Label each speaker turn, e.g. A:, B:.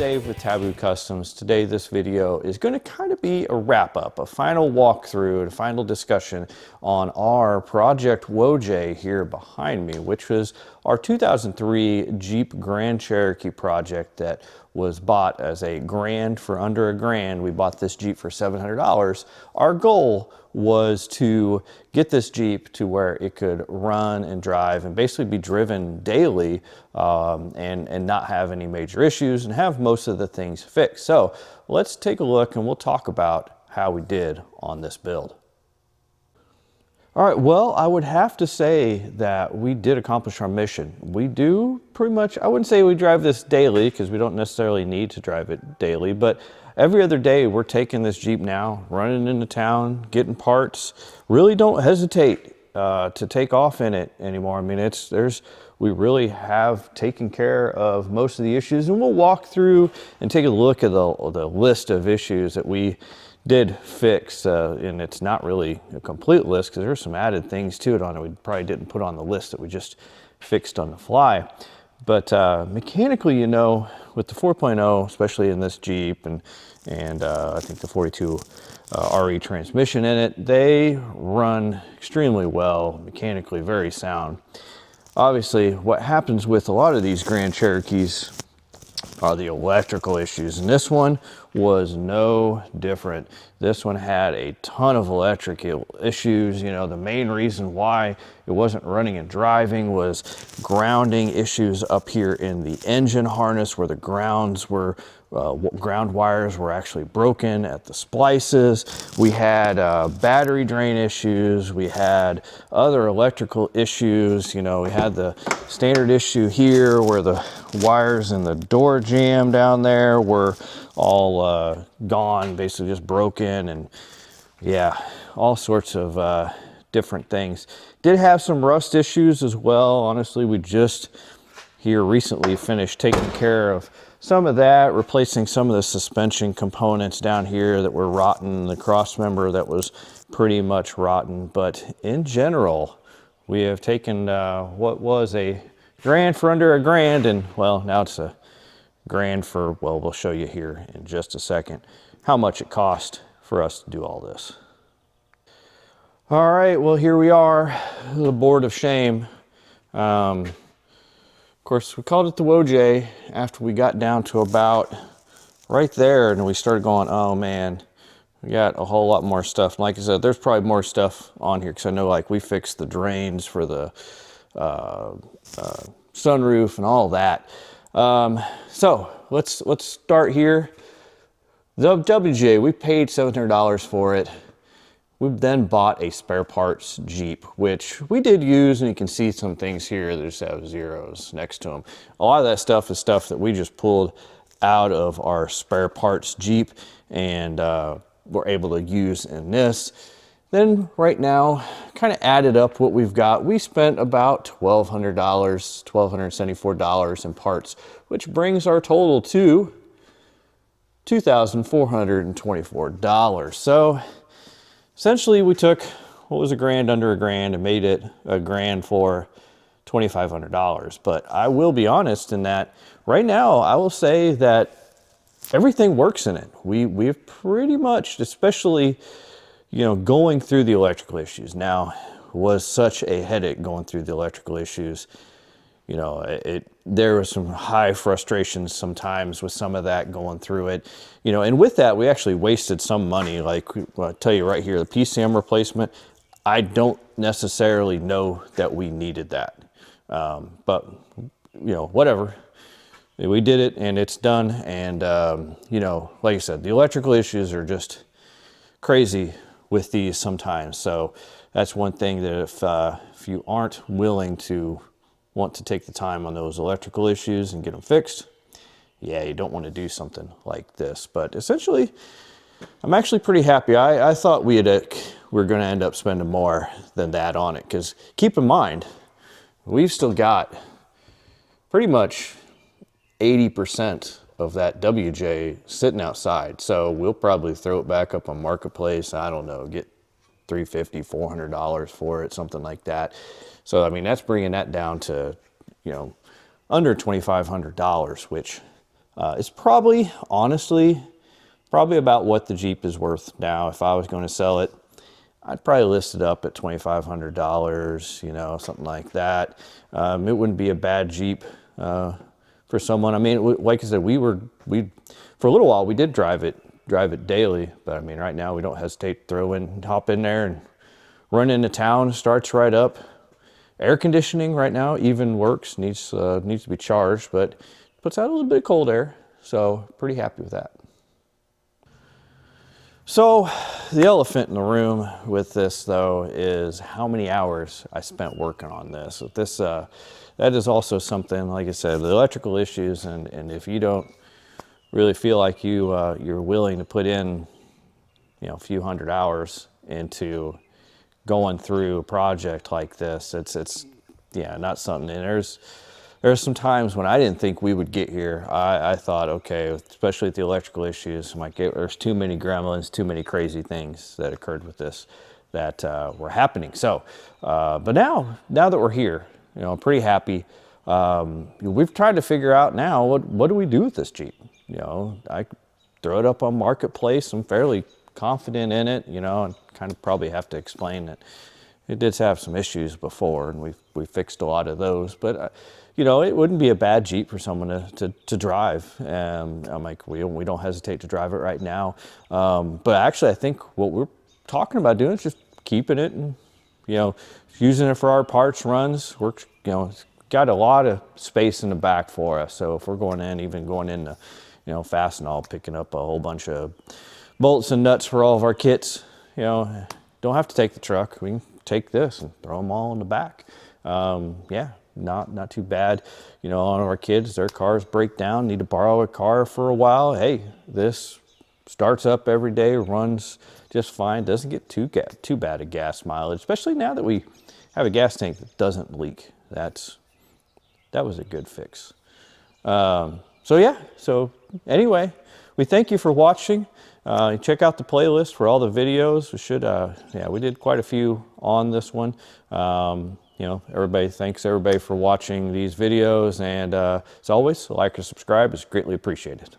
A: Dave with Taboo Customs. Today this video is going to kind of be a wrap-up, a final walkthrough, a final discussion on our Project Woj here behind me, which was our 2003 Jeep Grand Cherokee project that was bought as a grand for under a grand. We bought this Jeep for $700. Our goal was to get this Jeep to where it could run and drive and basically be driven daily and not have any major issues and have most of the things fixed. So let's take a look and we'll talk about how we did on this build. All right, well, I would have to say that we did accomplish our mission. We do pretty much, I wouldn't say we drive this daily because we don't necessarily need to drive it daily, but every other day we're taking this Jeep now, running into town, getting parts. Really don't hesitate to take off in it anymore. I mean, we really have taken care of most of the issues, and we'll walk through and take a look at the list of issues that we did fix, and it's not really a complete list because there's some added things to it on it we probably didn't put on the list that we just fixed on the fly. But mechanically, you know, with the 4.0, especially in this Jeep and I think the 42 RE transmission in it, they run extremely well, mechanically very sound. Obviously, what happens with a lot of these Grand Cherokees are the electrical issues, and this one was no different. This one had a ton of electrical issues. You know, the main reason why it wasn't running and driving was grounding issues up here in the engine harness where the ground wires were actually broken at the splices. We had battery drain issues. We had other electrical issues. You know, we had the standard issue here where the wires in the door jamb down there were all gone, basically just broken, and yeah, all sorts of different things. Did have some rust issues as well. Honestly, we just here recently finished taking care of some of that, replacing some of the suspension components down here that were rotten, the cross member that was pretty much rotten. But in general, we have taken what was a grand for under a grand, and well, now it's a grand for, well, we'll show you here in just a second how much it cost for us to do all this. All right, well, here we are, the board of shame. Of course, we called it the Woj after we got down to about right there, and we started going, oh man, we got a whole lot more stuff. And like I said, there's probably more stuff on here because I know, like, we fixed the drains for the sunroof and all that. So let's start here. The WJ, we paid $700 for it. We then bought a spare parts Jeep, which we did use, and you can see some things here that just have zeros next to them. A lot of that stuff is stuff that we just pulled out of our spare parts Jeep and we're able to use in this. Then right now, kind of added up what we've got. We spent about $1,200, $1,274 in parts, which brings our total to $2,424. So essentially we took what was a grand under a grand and made it a grand for $2,500. But I will be honest in that right now, I will say that everything works in it. We've pretty much, especially, you know, going through the electrical issues now was such a headache going through the electrical issues. You know, there was some high frustrations sometimes with some of that going through it, you know, and with that, we actually wasted some money. Like, I'll tell you right here, the PCM replacement, I don't necessarily know that we needed that. But, you know, whatever. We did it and it's done. And, you know, like I said, the electrical issues are just crazy with these sometimes. So that's one thing that if you aren't willing to want to take the time on those electrical issues and get them fixed, yeah, you don't want to do something like this. But essentially, I'm actually pretty happy. I thought we were going to end up spending more than that on it, because keep in mind, we've still got pretty much 80% of that WJ sitting outside. So we'll probably throw it back up on Marketplace. I don't know, get $350, $400 for it, something like that. So, I mean, that's bringing that down to, you know, under $2,500, which It's probably, honestly, probably about what the Jeep is worth now. If I was going to sell it, I'd probably list it up at $2,500, you know, something like that. It wouldn't be a bad Jeep for someone. I mean, like I said, we for a little while we did drive it daily, but I mean, right now we don't hesitate to hop in there and run into town. Starts right up. Air conditioning right now even works. Needs to be charged, but puts out a little bit of cold air. So pretty happy with that. So the elephant in the room with this, though, is how many hours I spent working on this. That is also something, like I said, the electrical issues, and if you don't really feel like you're willing to put in, you know, a few hundred hours into going through a project like this, it's yeah, not something. And there's some times when I didn't think we would get here. I thought, okay, especially with the electrical issues, there's too many gremlins, too many crazy things that occurred with this that were happening. So, but now that we're here, you know, I'm pretty happy. We've tried to figure out now, what do we do with this Jeep? You know, I throw it up on Marketplace. I'm fairly confident in it, you know, and kind of probably have to explain that it did have some issues before, and we fixed a lot of those. But you know, it wouldn't be a bad Jeep for someone to drive. I'm like, we don't hesitate to drive it right now. But actually, I think what we're talking about doing is just keeping it and, you know, using it for our parts runs. Works, you know, it's got a lot of space in the back for us. So if we're even going into, you know, Fastenal, picking up a whole bunch of bolts and nuts for all of our kits, you know, don't have to take the truck. We can take this and throw them all in the back. Yeah. Not too bad. You know, all of our kids, their cars break down, need to borrow a car for a while. Hey, this starts up every day, runs just fine, doesn't get too bad a gas mileage, especially now that we have a gas tank that doesn't leak. That was a good fix. So yeah, so anyway, we thank you for watching. Check out the playlist for all the videos. We did quite a few on this one. You know, thanks everybody for watching these videos, and as always, like or subscribe is greatly appreciated.